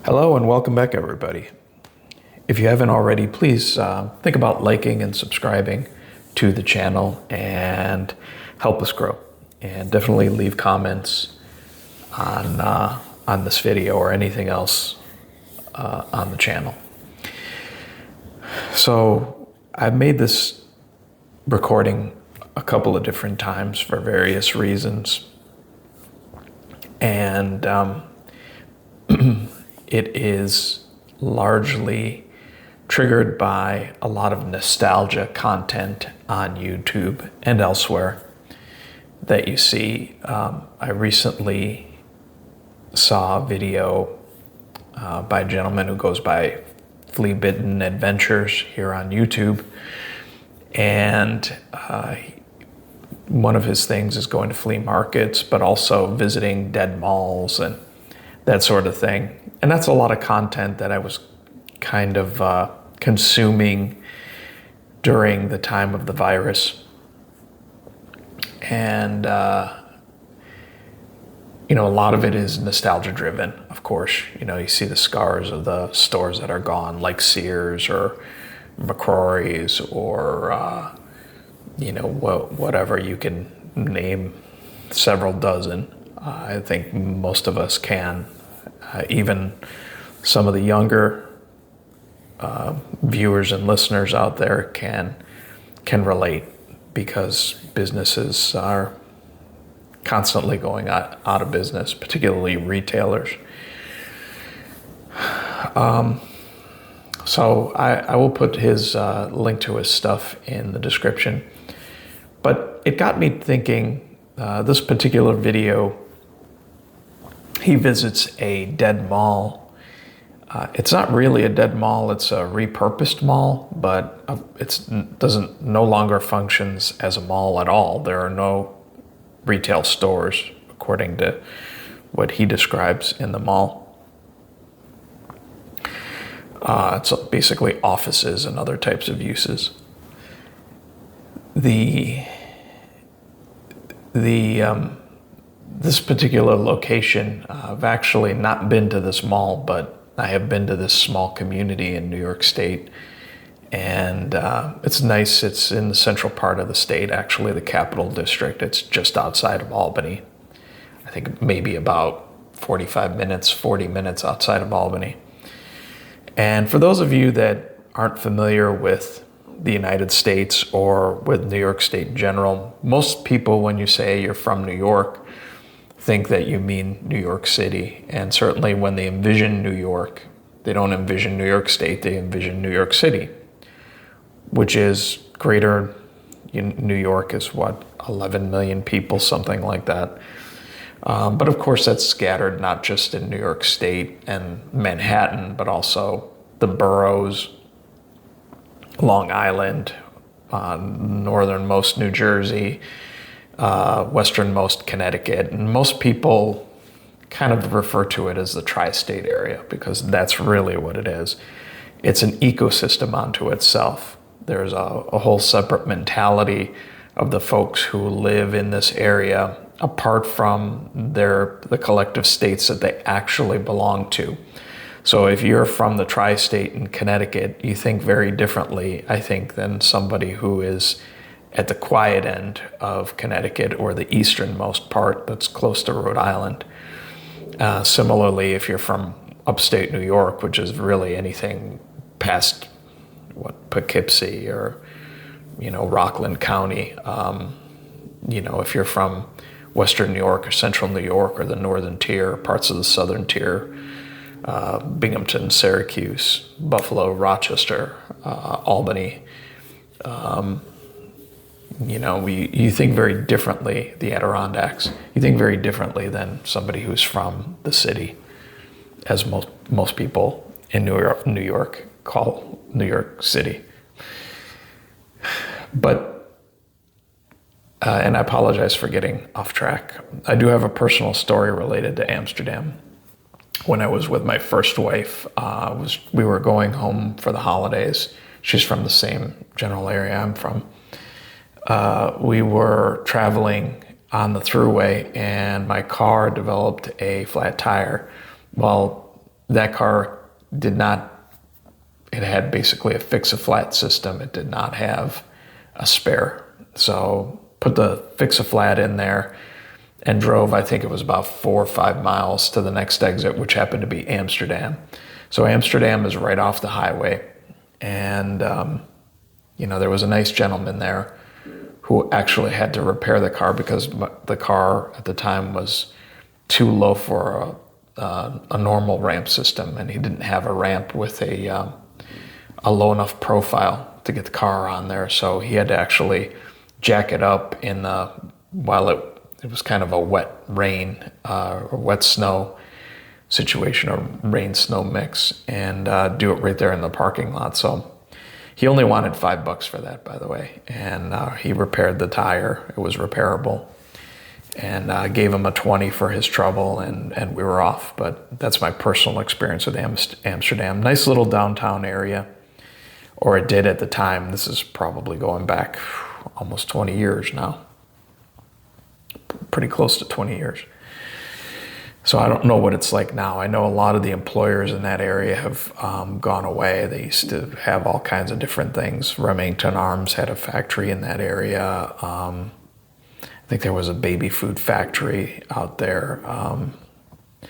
Hello and welcome back, everybody. If you haven't already, please think about liking and subscribing to the channel and help us grow. And definitely leave comments on this video or anything else on the channel. So I've made this recording a couple of different times for various reasons, and it is largely triggered by a lot of nostalgia content on YouTube and elsewhere that you see. I recently saw a video by a gentleman who goes by Flea Bitten Adventures here on YouTube, and one of his things is going to flea markets, but also visiting dead malls and that sort of thing. And that's a lot of content that I was kind of consuming during the time of the virus. And, a lot of it is nostalgia driven, of course. You see the scars of the stores that are gone, like Sears or McCrory's or, whatever you can name, several dozen. I think most of us can. Even some of the younger viewers and listeners out there can relate, because businesses are constantly going out of business, particularly retailers. So I will put his link to his stuff in the description. But it got me thinking, this particular video, he visits a dead mall. It's not really a dead mall, it's a repurposed mall, but it no longer functions as a mall at all. There are no retail stores, according to what he describes in the mall. It's basically offices and other types of uses. This particular location, I've actually not been to this mall, but I have been to this small community in New York State. And it's nice. It's in the central part of the state, actually the Capital District. It's just outside of Albany. I think maybe about 40 minutes outside of Albany. And for those of you that aren't familiar with the United States or with New York State in general, most people, when you say you're from New York, think that you mean New York City. And certainly when they envision New York, they don't envision New York State, they envision New York City, which is greater. New York is 11 million people, something like that. But of course that's scattered not just in New York State and Manhattan, but also the boroughs, Long Island, northernmost New Jersey, westernmost Connecticut, and most people kind of refer to it as the tri-state area, because that's really what it is. It's an ecosystem unto itself. There's a whole separate mentality of the folks who live in this area, apart from the collective states that they actually belong to. So if you're from the tri-state in Connecticut, you think very differently, I think, than somebody who is at the quiet end of Connecticut or the easternmost part that's close to Rhode Island. Similarly, if you're from upstate New York, which is really anything past Poughkeepsie or Rockland County, if you're from western New York or central New York or the northern tier, parts of the southern tier, Binghamton, Syracuse, Buffalo, Rochester, Albany, you think very differently, the Adirondacks, you think very differently than somebody who's from the city, as most people in New York call New York City. But, and I apologize for getting off track. I do have a personal story related to Amsterdam. When I was with my first wife, we were going home for the holidays. She's from the same general area I'm from. We were traveling on the thruway and my car developed a flat tire. Well, that car did not, it had basically a fix-a-flat system. It did not have a spare. So put the fix-a-flat in there and drove, I think it was about 4 or 5 miles to the next exit, which happened to be Amsterdam. So Amsterdam is right off the highway. And, there was a nice gentleman there who actually had to repair the car because the car at the time was too low for a normal ramp system, and he didn't have a ramp with a low enough profile to get the car on there. So he had to actually jack it up while it was kind of a wet rain or wet snow situation, or rain-snow mix, and do it right there in the parking lot. So he only wanted $5 for that, by the way, and he repaired the tire. It was repairable, and gave him a 20 for his trouble, and we were off. But that's my personal experience with Amsterdam. Nice little downtown area, or it did at the time. This is probably going back almost 20 years now, pretty close to 20 years. So I don't know what it's like now. I know a lot of the employers in that area have gone away. They used to have all kinds of different things. Remington Arms had a factory in that area. I think there was a baby food factory out there. It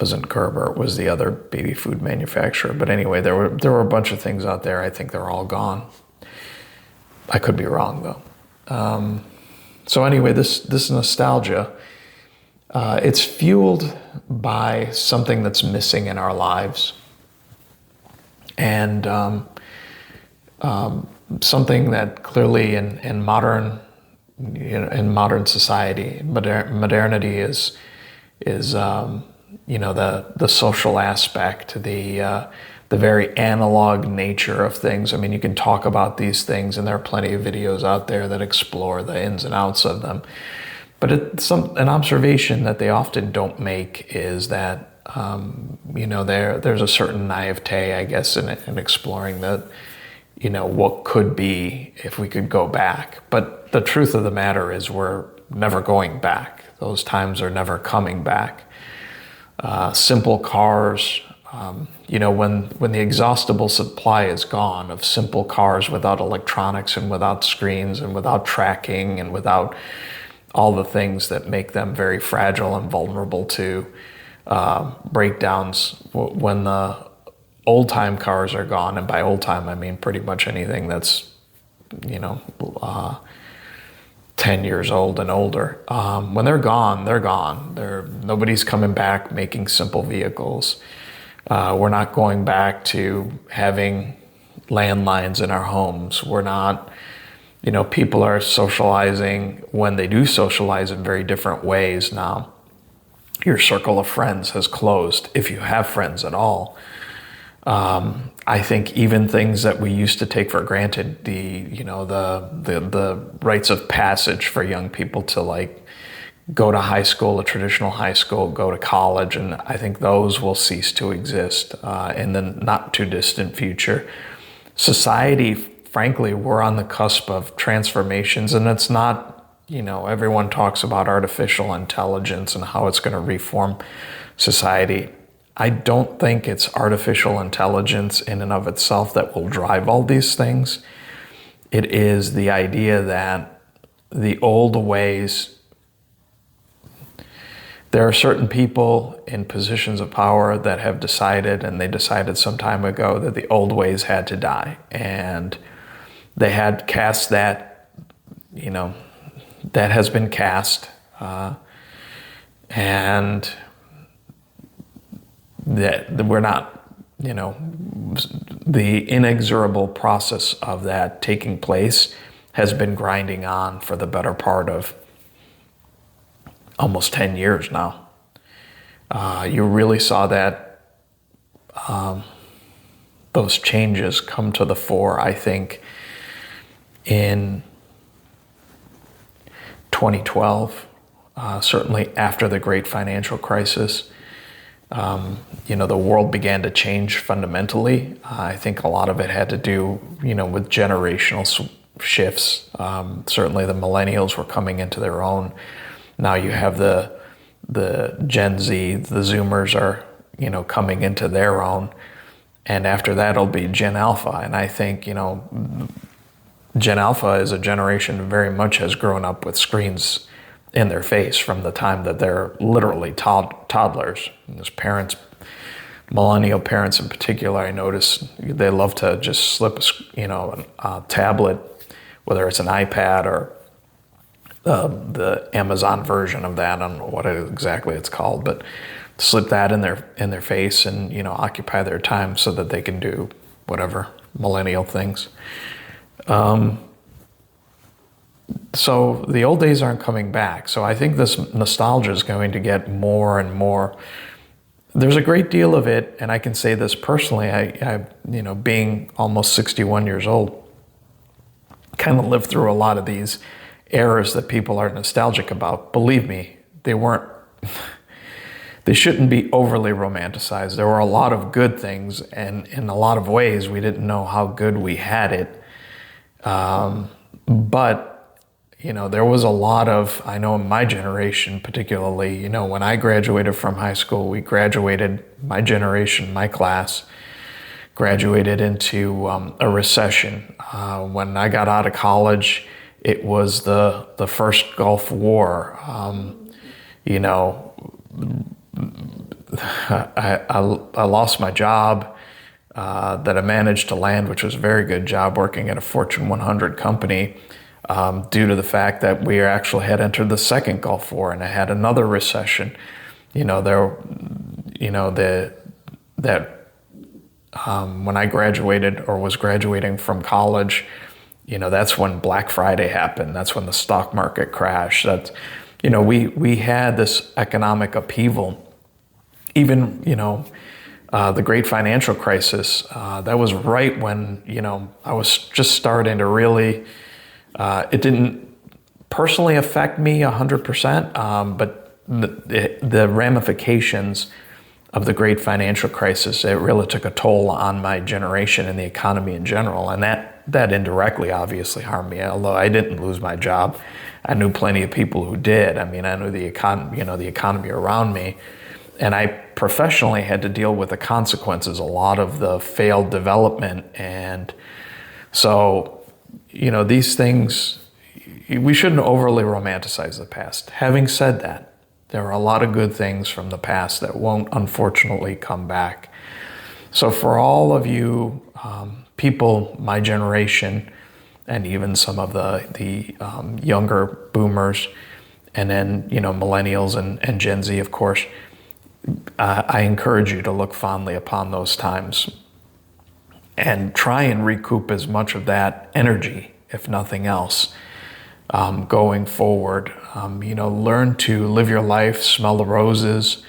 wasn't Gerber, it was the other baby food manufacturer. But anyway, there were a bunch of things out there. I think they're all gone. I could be wrong, though. So anyway, this nostalgia, it's fueled by something that's missing in our lives, and something that clearly in modern society, modernity is the social aspect, the very analog nature of things. I mean, you can talk about these things, and there are plenty of videos out there that explore the ins and outs of them. But an observation that they often don't make is that there's a certain naivete, I guess, in exploring that, what could be if we could go back. But the truth of the matter is we're never going back. Those times are never coming back. Simple cars, when the exhaustible supply is gone of simple cars without electronics and without screens and without tracking and without all the things that make them very fragile and vulnerable to breakdowns, when the old-time cars are gone, and by old-time I mean pretty much anything that's 10 years old and older. When they're gone, they're gone. Nobody's coming back making simple vehicles. We're not going back to having landlines in our homes. We're not, people are socializing, when they do socialize, in very different ways now. Your circle of friends has closed, if you have friends at all. I think even things that we used to take for granted, the rites of passage for young people to go to high school, a traditional high school, go to college, and I think those will cease to exist in the not too distant future. Society, frankly, we're on the cusp of transformations, and it's not, everyone talks about artificial intelligence and how it's going to reform society. I don't think it's artificial intelligence in and of itself that will drive all these things. It is the idea that the old ways, there are certain people in positions of power that have decided, and they decided some time ago, that the old ways had to die. And they had cast that, that has been cast. And that we're not, the inexorable process of that taking place has been grinding on for the better part of almost 10 years now. You really saw that those changes come to the fore, I think, in 2012, certainly after the great financial crisis. The world began to change fundamentally. I think a lot of it had to do, with generational shifts. Certainly the millennials were coming into their own. Now you have the Gen Z, the Zoomers are, coming into their own. And after that, it'll be Gen Alpha. And I think, Gen Alpha is a generation very much has grown up with screens in their face from the time that they're literally toddlers. And as parents, millennial parents in particular, I notice they love to just slip a tablet, whether it's an iPad or the Amazon version of that. I don't know what exactly it's called, but slip that in their face and occupy their time so that they can do whatever millennial things. So the old days aren't coming back. So I think this nostalgia is going to get more and more. There's a great deal of it, and I can say this personally. I being almost 61 years old, kind of lived through a lot of these eras that people are nostalgic about. Believe me, they weren't. They shouldn't be overly romanticized. There were a lot of good things, and in a lot of ways, we didn't know how good we had it. But there was a lot of, I know in my generation particularly, when I graduated from high school, we graduated, my generation, my class, graduated into a recession. When I got out of college, it was the first Gulf War. I lost my job that I managed to land, which was a very good job working at a Fortune 100 company, due to the fact that we actually had entered the second Gulf War and I had another recession. When I graduated or was graduating from college, that's when Black Friday happened. That's when the stock market crashed. We had this economic upheaval. Even, the great financial crisis, that was right when, I was just starting to really, it didn't personally affect me 100%, but the ramifications of the great financial crisis, it really took a toll on my generation and the economy in general. And that indirectly obviously harmed me, although I didn't lose my job. I knew plenty of people who did. I mean, I knew the economy around me. And I professionally had to deal with the consequences, a lot of the failed development. And so, these things, we shouldn't overly romanticize the past. Having said that, there are a lot of good things from the past that won't unfortunately come back. So for all of you people, my generation, and even some of the younger boomers, and then, millennials and Gen Z, of course, I encourage you to look fondly upon those times and try and recoup as much of that energy, if nothing else, going forward. Learn to live your life, smell the roses,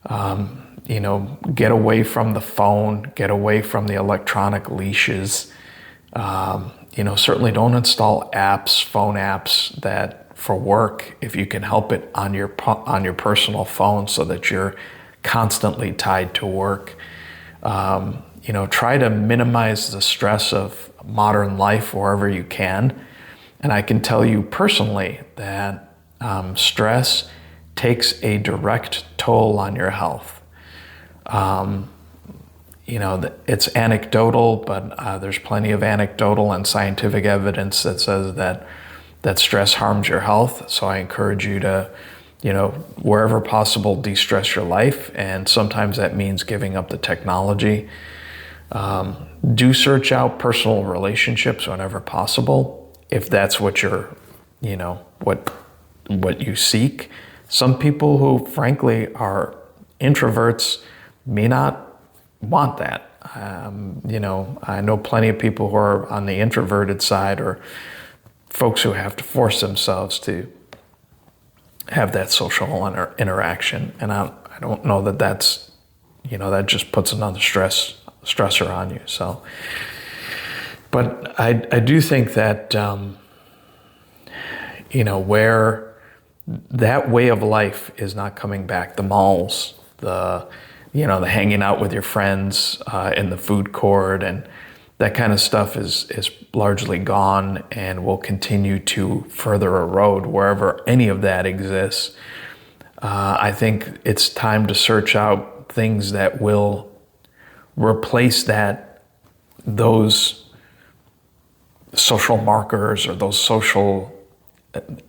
get away from the phone, get away from the electronic leashes. Certainly don't install phone apps that for work, if you can help it on your personal phone so that you're constantly tied to work. Try to minimize the stress of modern life wherever you can. And I can tell you personally that stress takes a direct toll on your health. It's anecdotal, but there's plenty of anecdotal and scientific evidence that says that stress harms your health. So I encourage you to, wherever possible, de-stress your life. And sometimes that means giving up the technology. Do search out personal relationships whenever possible, if that's what you're, what you seek. Some people who, frankly, are introverts may not want that. I know plenty of people who are on the introverted side, or folks who have to force themselves to have that social interaction. And I don't know that's, that just puts another stressor on you. So, but I do think that, where that way of life is not coming back, the malls, the hanging out with your friends in the food court, and that kind of stuff is largely gone and will continue to further erode wherever any of that exists. I think it's time to search out things that will replace those social markers or those social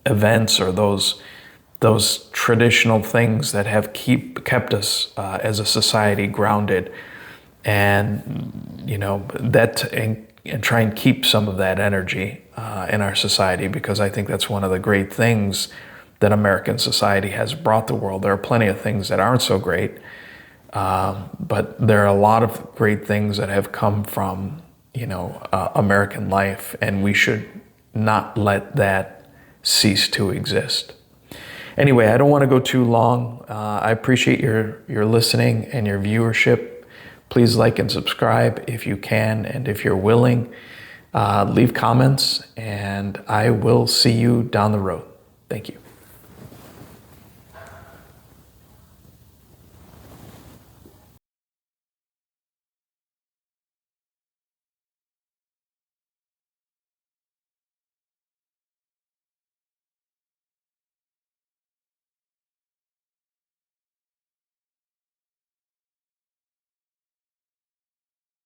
events or those traditional things that have kept us as a society grounded, and and try and keep some of that energy in our society, because I think that's one of the great things that American society has brought the world. There are plenty of things that aren't so great, but there are a lot of great things that have come from American life, and we should not let that cease to exist. Anyway, I don't want to go too long. I appreciate your listening and your viewership. Please like and subscribe if you can, and if you're willing, leave comments, and I will see you down the road. Thank you.